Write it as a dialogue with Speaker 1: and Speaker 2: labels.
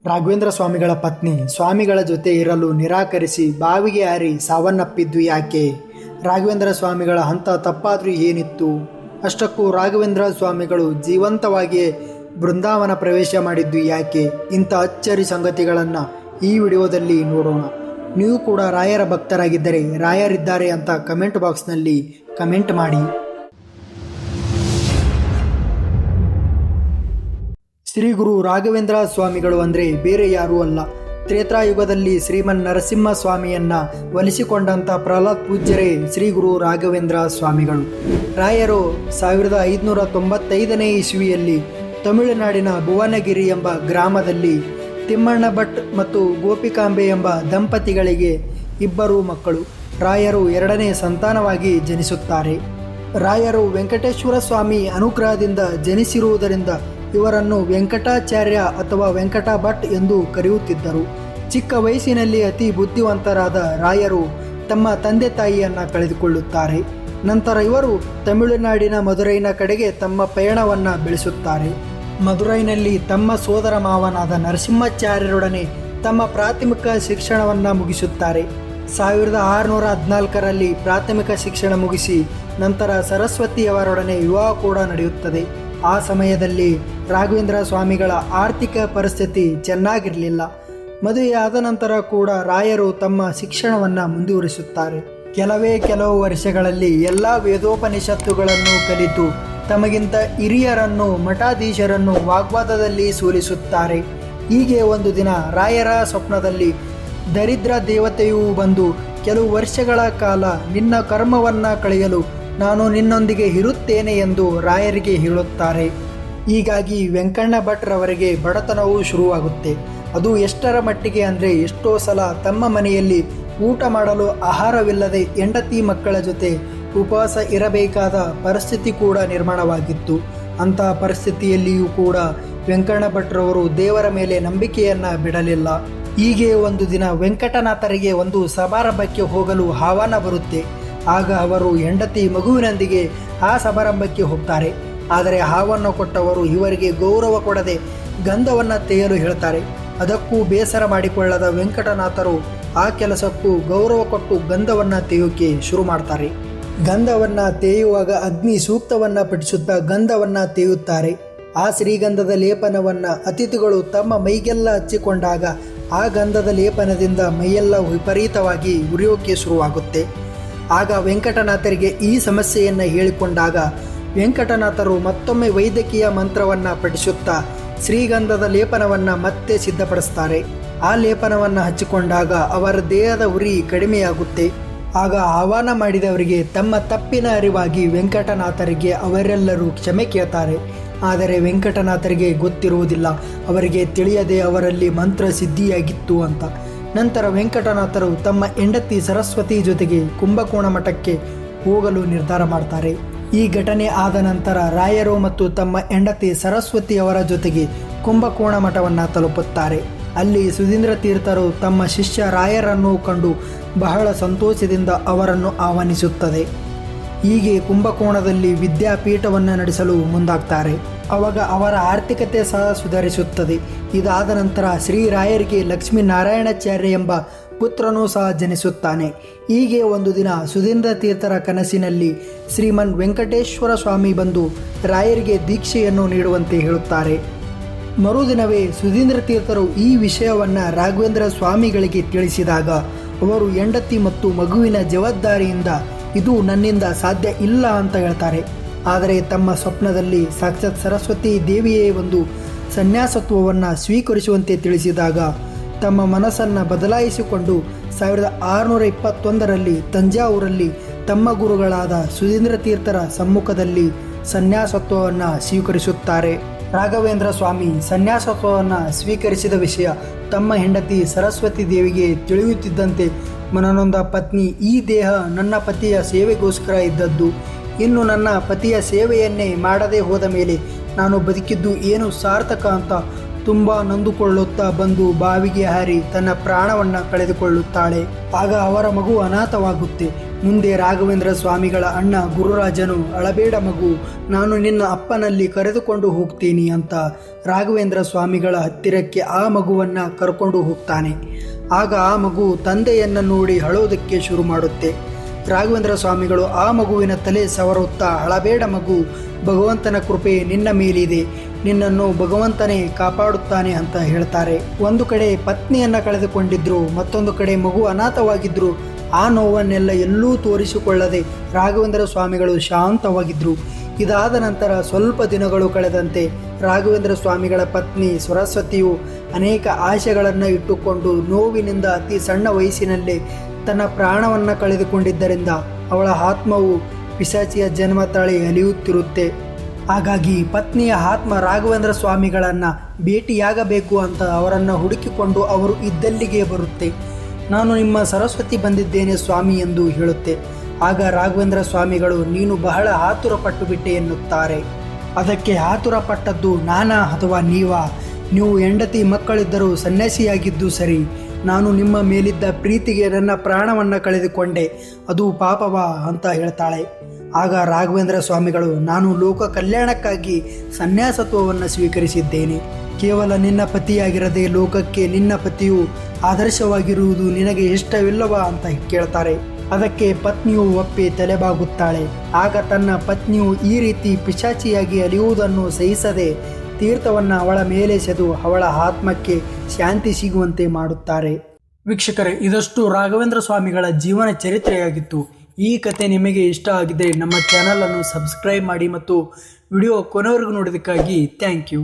Speaker 1: ರಾಘವೇಂದ್ರ ಸ್ವಾಮಿಗಳ ಪತ್ನಿ ಸ್ವಾಮಿಗಳ ಜೊತೆ ಇರಲು ನಿರಾಕರಿಸಿ ಬಾವಿಗೆ ಹಾರಿ ಸಾವನ್ನಪ್ಪಿದ್ದು ಯಾಕೆ? ರಾಘವೇಂದ್ರ ಸ್ವಾಮಿಗಳ ಹಂತ ತಪ್ಪಾದರೂ ಏನಿತ್ತು? ಅಷ್ಟಕ್ಕೂ ರಾಘವೇಂದ್ರ ಸ್ವಾಮಿಗಳು ಜೀವಂತವಾಗಿಯೇ ಬೃಂದಾವನ ಪ್ರವೇಶ ಮಾಡಿದ್ದು ಯಾಕೆ? ಇಂಥ ಅಚ್ಚರಿ ಸಂಗತಿಗಳನ್ನು ಈ ವಿಡಿಯೋದಲ್ಲಿ ನೋಡೋಣ. ನೀವು ಕೂಡ ರಾಯರ ಭಕ್ತರಾಗಿದ್ದರೆ ರಾಯರಿದ್ದಾರೆ ಅಂತ ಕಮೆಂಟ್ ಬಾಕ್ಸ್ನಲ್ಲಿ ಕಮೆಂಟ್ ಮಾಡಿ. ಶ್ರೀ ಗುರು ರಾಘವೇಂದ್ರ ಸ್ವಾಮಿಗಳು ಅಂದರೆ ಬೇರೆ ಯಾರೂ ಅಲ್ಲ, ತ್ರೇತಾಯುಗದಲ್ಲಿ ಶ್ರೀಮನ್ ನರಸಿಂಹ ಸ್ವಾಮಿಯನ್ನ ಒಲಿಸಿಕೊಂಡಂಥ ಪ್ರಹ್ಲಾದ್ ಪೂಜ್ಯರೇ ಶ್ರೀ ಗುರು ರಾಘವೇಂದ್ರ ಸ್ವಾಮಿಗಳು. ರಾಯರು 1595ನೇ ಇಸ್ವಿಯಲ್ಲಿ ತಮಿಳುನಾಡಿನ ಭುವನಗಿರಿ ಎಂಬ ಗ್ರಾಮದಲ್ಲಿ ತಿಮ್ಮಣ್ಣ ಭಟ್ ಮತ್ತು ಗೋಪಿಕಾಂಬೆ ಎಂಬ ದಂಪತಿಗಳಿಗೆ ಇಬ್ಬರು ಮಕ್ಕಳು. ರಾಯರು ಎರಡನೇ ಸಂತಾನವಾಗಿ ಜನಿಸುತ್ತಾರೆ. ರಾಯರು ವೆಂಕಟೇಶ್ವರ ಸ್ವಾಮಿ ಅನುಗ್ರಹದಿಂದ ಜನಿಸಿರುವುದರಿಂದ ಇವರನ್ನು ವೆಂಕಟಾಚಾರ್ಯ ಅಥವಾ ವೆಂಕಟ ಭಟ್ ಎಂದು ಕರೆಯುತ್ತಿದ್ದರು. ಚಿಕ್ಕ ವಯಸ್ಸಿನಲ್ಲಿ ಅತಿ ಬುದ್ಧಿವಂತರಾದ ರಾಯರು ತಮ್ಮ ತಂದೆ ತಾಯಿಯನ್ನು ಕಳೆದುಕೊಳ್ಳುತ್ತಾರೆ. ನಂತರ ಇವರು ತಮಿಳುನಾಡಿನ ಮದುರೈನ ಕಡೆಗೆ ತಮ್ಮ ಪಯಣವನ್ನು ಬೆಳೆಸುತ್ತಾರೆ. ಮದುರೈನಲ್ಲಿ ತಮ್ಮ ಸೋದರ ಮಾವನಾದ ನರಸಿಂಹಾಚಾರ್ಯರೊಡನೆ ತಮ್ಮ ಪ್ರಾಥಮಿಕ ಶಿಕ್ಷಣವನ್ನು ಮುಗಿಸುತ್ತಾರೆ. 1614ರಲ್ಲಿ ಪ್ರಾಥಮಿಕ ಶಿಕ್ಷಣ ಮುಗಿಸಿ ನಂತರ ಸರಸ್ವತಿಯವರೊಡನೆ ವಿವಾಹ ಕೂಡ ನಡೆಯುತ್ತದೆ. ಆ ಸಮಯದಲ್ಲಿ ರಾಘವೇಂದ್ರ ಸ್ವಾಮಿಗಳ ಆರ್ಥಿಕ ಪರಿಸ್ಥಿತಿ ಚೆನ್ನಾಗಿರಲಿಲ್ಲ. ಮದುವೆಯಾದ ನಂತರ ಕೂಡ ರಾಯರು ತಮ್ಮ ಶಿಕ್ಷಣವನ್ನು ಮುಂದುವರಿಸುತ್ತಾರೆ. ಕೆಲವು ವರ್ಷಗಳಲ್ಲಿ ಎಲ್ಲ ವೇದೋಪನಿಷತ್ತುಗಳನ್ನು ಕಲಿತು ತಮಗಿಂತ ಹಿರಿಯರನ್ನು ಮಠಾಧೀಶರನ್ನು ವಾಗ್ವಾದದಲ್ಲಿ ಸೋಲಿಸುತ್ತಾರೆ. ಹೀಗೆ ಒಂದು ದಿನ ರಾಯರ ಸ್ವಪ್ನದಲ್ಲಿ ದರಿದ್ರ ದೇವತೆಯು ಬಂದು ಕೆಲವು ವರ್ಷಗಳ ಕಾಲ ನಿನ್ನ ಕರ್ಮವನ್ನು ಕಳೆಯಲು ನಾನು ನಿನ್ನೊಂದಿಗೆ ಇರುತ್ತೇನೆ ಎಂದು ರಾಯರಿಗೆ ಹೇಳುತ್ತಾರೆ. ಹೀಗಾಗಿ ವೆಂಕಣ್ಣ ಭಟ್ರವರಿಗೆ ಬಡತನವು ಶುರುವಾಗುತ್ತೆ. ಅದು ಎಷ್ಟರ ಮಟ್ಟಿಗೆ ಅಂದರೆ ಎಷ್ಟೋ ಸಲ ತಮ್ಮ ಮನೆಯಲ್ಲಿ ಊಟ ಮಾಡಲು ಆಹಾರವಿಲ್ಲದೆ ಹೆಂಡತಿ ಮಕ್ಕಳ ಜೊತೆ ಉಪವಾಸ ಇರಬೇಕಾದ ಪರಿಸ್ಥಿತಿ ಕೂಡ ನಿರ್ಮಾಣವಾಗಿತ್ತು. ಅಂತಹ ಪರಿಸ್ಥಿತಿಯಲ್ಲಿಯೂ ಕೂಡ ವೆಂಕಣ್ಣ ಭಟ್ರವರು ದೇವರ ಮೇಲೆ ನಂಬಿಕೆಯನ್ನು ಬಿಡಲಿಲ್ಲ. ಹೀಗೆ ಒಂದು ದಿನ ವೆಂಕಟನಾಥರಿಗೆ ಒಂದು ಸಮಾರಂಭಕ್ಕೆ ಹೋಗಲು ಆಹ್ವಾನ ಬರುತ್ತೆ. ಆಗ ಅವರು ಹೆಂಡತಿ ಮಗುವಿನೊಂದಿಗೆ ಆ ಸಮಾರಂಭಕ್ಕೆ ಹೋಗ್ತಾರೆ. ಆದರೆ ಆಹ್ವಾನ ಕೊಟ್ಟವರು ಇವರಿಗೆ ಗೌರವ ಕೊಡದೆ ಗಂಧವನ್ನು ತೆಗೆಯಲು ಹೇಳ್ತಾರೆ. ಅದಕ್ಕೂ ಬೇಸರ ಮಾಡಿಕೊಳ್ಳದ ವೆಂಕಟನಾಥರು ಆ ಕೆಲಸಕ್ಕೂ ಗೌರವ ಕೊಟ್ಟು ಗಂಧವನ್ನು ತೆಗೆಯೋಕೆ ಶುರು ಮಾಡ್ತಾರೆ. ಗಂಧವನ್ನು ತೆಗೆಯುವಾಗ ಅಗ್ನಿ ಸೂಕ್ತವನ್ನು ಪಠಿಸುತ್ತಾ ಗಂಧವನ್ನು ತೆಗೆಯುತ್ತಾರೆ. ಆ ಶ್ರೀಗಂಧದ ಲೇಪನವನ್ನು ಅತಿಥಿಗಳು ತಮ್ಮ ಮೈಗೆಲ್ಲ ಹಚ್ಚಿಕೊಂಡಾಗ ಆ ಗಂಧದ ಲೇಪನದಿಂದ ಮೈಯೆಲ್ಲ ವಿಪರೀತವಾಗಿ ಉರಿಯೋಕೆ ಶುರುವಾಗುತ್ತೆ. ಆಗ ವೆಂಕಟನಾಥರಿಗೆ ಈ ಸಮಸ್ಯೆಯನ್ನು ಹೇಳಿಕೊಂಡಾಗ ವೆಂಕಟನಾಥರು ಮತ್ತೊಮ್ಮೆ ವೈದ್ಯಕೀಯ ಮಂತ್ರವನ್ನು ಪಠಿಸುತ್ತಾ ಶ್ರೀಗಂಧದ ಲೇಪನವನ್ನು ಮತ್ತೆ ಸಿದ್ಧಪಡಿಸ್ತಾರೆ. ಆ ಲೇಪನವನ್ನು ಹಚ್ಚಿಕೊಂಡಾಗ ಅವರ ದೇಹದ ಉರಿ ಕಡಿಮೆಯಾಗುತ್ತೆ. ಆಗ ಆಹ್ವಾನ ಮಾಡಿದವರಿಗೆ ತಮ್ಮ ತಪ್ಪಿನ ಅರಿವಾಗಿ ವೆಂಕಟನಾಥರಿಗೆ ಅವರೆಲ್ಲರೂ ಕ್ಷಮೆ ಕೇಳ್ತಾರೆ. ಆದರೆ ವೆಂಕಟನಾಥರಿಗೆ ಗೊತ್ತಿರುವುದಿಲ್ಲ, ಅವರಿಗೆ ತಿಳಿಯದೆ ಅವರಲ್ಲಿ ಮಂತ್ರ ಸಿದ್ಧಿಯಾಗಿತ್ತು ಅಂತ. ನಂತರ ವೆಂಕಟನಾಥರು ತಮ್ಮ ಹೆಂಡತಿ ಸರಸ್ವತಿ ಜೊತೆಗೆ ಕುಂಭಕೋಣ ಮಠಕ್ಕೆ ಹೋಗಲು ನಿರ್ಧಾರ ಮಾಡ್ತಾರೆ. ಈ ಘಟನೆ ಆದ ನಂತರ ರಾಯರು ಮತ್ತು ತಮ್ಮ ಹೆಂಡತಿ ಸರಸ್ವತಿಯವರ ಜೊತೆಗೆ ಕುಂಭಕೋಣ ಮಠವನ್ನು ತಲುಪುತ್ತಾರೆ. ಅಲ್ಲಿ ಸುಧೀಂದ್ರ ತೀರ್ಥರು ತಮ್ಮ ಶಿಷ್ಯ ರಾಯರನ್ನು ಕಂಡು ಬಹಳ ಸಂತೋಷದಿಂದ ಅವರನ್ನು ಆಹ್ವಾನಿಸುತ್ತದೆ. ಹೀಗೆ ಕುಂಭಕೋಣದಲ್ಲಿ ವಿದ್ಯಾಪೀಠವನ್ನು ನಡೆಸಲು ಮುಂದಾಗ್ತಾರೆ. ಆವಾಗ ಅವರ ಆರ್ಥಿಕತೆ ಸಹ ಸುಧಾರಿಸುತ್ತದೆ. ಇದಾದ ನಂತರ ಶ್ರೀರಾಯರಿಗೆ ಲಕ್ಷ್ಮೀನಾರಾಯಣಾಚಾರ್ಯ ಎಂಬ ಪುತ್ರನೂ ಸಹ ಜನಿಸುತ್ತಾನೆ. ಹೀಗೆ ಒಂದು ದಿನ ಸುಧೀಂದ್ರ ತೀರ್ಥರ ಕನಸಿನಲ್ಲಿ ಶ್ರೀಮನ್ ವೆಂಕಟೇಶ್ವರ ಸ್ವಾಮಿ ಬಂದು ರಾಯರಿಗೆ ದೀಕ್ಷೆಯನ್ನು ನೀಡುವಂತೆ ಹೇಳುತ್ತಾರೆ. ಮರುದಿನವೇ ಸುಧೀಂದ್ರ ತೀರ್ಥರು ಈ ವಿಷಯವನ್ನು ರಾಘವೇಂದ್ರ ಸ್ವಾಮಿಗಳಿಗೆ ತಿಳಿಸಿದಾಗ ಅವರು ಹೆಂಡತಿ ಮತ್ತು ಮಗುವಿನ ಜವಾಬ್ದಾರಿಯಿಂದ ಇದು ನನ್ನಿಂದ ಸಾಧ್ಯ ಇಲ್ಲ ಅಂತ ಹೇಳ್ತಾರೆ. ಆದರೆ ತಮ್ಮ ಸ್ವಪ್ನದಲ್ಲಿ ಸಾಕ್ಷಾತ್ ಸರಸ್ವತಿ ದೇವಿಯೇ ಒಂದು ಸನ್ಯಾಸತ್ವವನ್ನು ಸ್ವೀಕರಿಸುವಂತೆ ತಿಳಿಸಿದಾಗ ತಮ್ಮ ಮನಸ್ಸನ್ನು ಬದಲಾಯಿಸಿಕೊಂಡು 1621ರಲ್ಲಿ ತಂಜಾವೂರಲ್ಲಿ ತಮ್ಮ ಗುರುಗಳಾದ ಸುಧೀಂದ್ರ ತೀರ್ಥರ ಸಮ್ಮುಖದಲ್ಲಿ ಸನ್ಯಾಸತ್ವವನ್ನು ಸ್ವೀಕರಿಸುತ್ತಾರೆ. ರಾಘವೇಂದ್ರ ಸ್ವಾಮಿ ಸನ್ಯಾಸತ್ವವನ್ನು ಸ್ವೀಕರಿಸಿದ ವಿಷಯ ತಮ್ಮ ಹೆಂಡತಿ ಸರಸ್ವತಿ ದೇವಿಗೆ ತಿಳಿಯುತ್ತಿದ್ದಂತೆ ಮನನೊಂದ ಪತ್ನಿ, ಈ ದೇಹ ನನ್ನ ಪತಿಯ ಸೇವೆಗೋಸ್ಕರ ಇದ್ದದ್ದು, ಇನ್ನು ನನ್ನ ಪತಿಯ ಸೇವೆಯನ್ನೇ ಮಾಡದೆ ಹೋದ ಮೇಲೆ ನಾನು ಬದುಕಿದ್ದು ಏನು ಸಾರ್ಥಕ ಅಂತ ತುಂಬ ನೊಂದುಕೊಳ್ಳುತ್ತಾ ಬಂದು ಬಾವಿಗೆ ಹಾರಿ ತನ್ನ ಪ್ರಾಣವನ್ನ ಕಳೆದುಕೊಳ್ಳುತ್ತಾಳೆ. ಆಗ ಅವರ ಮಗು ಅನಾಥವಾಗುತ್ತೆ. ಮುಂದೆ ರಾಘವೇಂದ್ರ ಸ್ವಾಮಿಗಳ ಅಣ್ಣ ಗುರುರಾಜನು, ಅಳಬೇಡ ಮಗು, ನಾನು ನಿನ್ನ ಅಪ್ಪನಲ್ಲಿ ಕರೆದುಕೊಂಡು ಹೋಗ್ತೀನಿ ಅಂತ ರಾಘವೇಂದ್ರ ಸ್ವಾಮಿಗಳ ಹತ್ತಿರಕ್ಕೆ ಆ ಮಗುವನ್ನ ಕರ್ಕೊಂಡು ಹೋಗ್ತಾನೆ. ಆಗ ಆ ಮಗು ತಂದೆಯನ್ನು ನೋಡಿ ಅಳೋದಕ್ಕೆ ಶುರು ಮಾಡುತ್ತೆ. ರಾಘವೇಂದ್ರ ಸ್ವಾಮಿಗಳು ಆ ಮಗುವಿನ ತಲೆ ಸವರುತ್ತಾ, ಅಳಬೇಡ ಮಗು, ಭಗವಂತನ ಕೃಪೆ ನಿನ್ನ ಮೇಲಿದೆ, ನಿನ್ನನ್ನು ಭಗವಂತನೇ ಕಾಪಾಡುತ್ತಾನೆ ಅಂತ ಹೇಳ್ತಾರೆ. ಒಂದು ಕಡೆ ಪತ್ನಿಯನ್ನ ಕಳೆದುಕೊಂಡಿದ್ರು, ಮತ್ತೊಂದು ಕಡೆ ಮಗು ಅನಾಥವಾಗಿದ್ರು. ಆ ನೋವನ್ನೆಲ್ಲ ಎಲ್ಲೂ ತೋರಿಸಿಕೊಳ್ಳದೆ ರಾಘವೇಂದ್ರ ಸ್ವಾಮಿಗಳು ಶಾಂತವಾಗಿದ್ರು. ಇದಾದ ನಂತರ ಸ್ವಲ್ಪ ದಿನಗಳು ಕಳೆದಂತೆ ರಾಘವೇಂದ್ರ ಸ್ವಾಮಿಗಳ ಪತ್ನಿ ಸರಸ್ವತಿಯು ಅನೇಕ ಆಶೆಗಳನ್ನು ಇಟ್ಟುಕೊಂಡು ನೋವಿನಿಂದ ಅತಿ ಸಣ್ಣ ವಯಸ್ಸಿನಲ್ಲೇ ತನ್ನ ಪ್ರಾಣವನ್ನು ಕಳೆದುಕೊಂಡಿದ್ದರಿಂದ ಅವಳ ಆತ್ಮವು ಪಿಶಾಚಿಯ ಜನ್ಮ ತಾಳಿ ಅಲಿಯುತ್ತಿರುತ್ತೆ. ಹಾಗಾಗಿ ಪತ್ನಿಯ ಆತ್ಮ ರಾಘವೇಂದ್ರ ಸ್ವಾಮಿಗಳನ್ನು ಭೇಟಿಯಾಗಬೇಕು ಅಂತ ಅವರನ್ನು ಹುಡುಕಿಕೊಂಡು ಅವರು ಇದ್ದಲ್ಲಿಗೆ ಬರುತ್ತೆ. ನಾನು ನಿಮ್ಮ ಸರಸ್ವತಿ ಬಂದಿದ್ದೇನೆ ಸ್ವಾಮಿ ಎಂದು ಹೇಳುತ್ತೆ. ಆಗ ರಾಘವೇಂದ್ರ ಸ್ವಾಮಿಗಳು, ನೀನು ಬಹಳ ಆತುರ ಪಟ್ಟು ಬಿಟ್ಟೆ ಎನ್ನುತ್ತಾರೆ. ಅದಕ್ಕೆ ಆತುರ ಪಟ್ಟದ್ದು ನಾನಾ ಅಥವಾ ನೀವಾ? ನೀವು ಹೆಂಡತಿ ಮಕ್ಕಳಿದ್ದರೂ ಸನ್ಯಾಸಿಯಾಗಿದ್ದು ಸರಿ, ನಾನು ನಿಮ್ಮ ಮೇಲಿದ್ದ ಪ್ರೀತಿಗೆ ನನ್ನ ಪ್ರಾಣವನ್ನು ಕಳೆದುಕೊಂಡೆ, ಅದು ಪಾಪವಾ ಅಂತ ಹೇಳ್ತಾಳೆ. ಆಗ ರಾಘವೇಂದ್ರ ಸ್ವಾಮಿಗಳು, ನಾನು ಲೋಕ ಕಲ್ಯಾಣಕ್ಕಾಗಿ ಸನ್ಯಾಸತ್ವವನ್ನು ಸ್ವೀಕರಿಸಿದ್ದೇನೆ. ಕೇವಲ ನಿನ್ನ ಪತಿಯಾಗಿರದೆ ಲೋಕಕ್ಕೆ ನಿನ್ನ ಪತಿಯು ಆದರ್ಶವಾಗಿರುವುದು ನಿನಗೆ ಇಷ್ಟವಿಲ್ಲವಾ ಅಂತ ಕೇಳ್ತಾರೆ. ಅದಕ್ಕೆ ಪತ್ನಿಯು ಒಪ್ಪಿ ತಲೆಬಾಗುತ್ತಾಳೆ. ಆಗ ತನ್ನ ಪತ್ನಿಯು ಈ ರೀತಿ ಪಿಶಾಚಿಯಾಗಿ ಅಲಿಯುವುದನ್ನು ಸಹಿಸದೆ ತೀರ್ಥವನ್ನು ಅವಳ ಮೇಲೆಸೆದು ಅವಳ ಆತ್ಮಕ್ಕೆ ಶಾಂತಿ ಸಿಗುವಂತೆ ಮಾಡುತ್ತಾರೆ. ವೀಕ್ಷಕರೇ, ಇದಷ್ಟು ರಾಘವೇಂದ್ರ ಸ್ವಾಮಿಗಳ ಜೀವನ ಚರಿತ್ರೆಯಾಗಿತ್ತು. ಈ ಕತೆ ನಿಮಗೆ ಇಷ್ಟ ಆಗಿದ್ದರೆ ನಮ್ಮ ಚಾನಲನ್ನು ಸಬ್ಸ್ಕ್ರೈಬ್ ಮಾಡಿ ಮತ್ತು ವಿಡಿಯೋ ಕೊನೆವರೆಗೂ ನೋಡೋದಕ್ಕಾಗಿ ಥ್ಯಾಂಕ್ ಯು.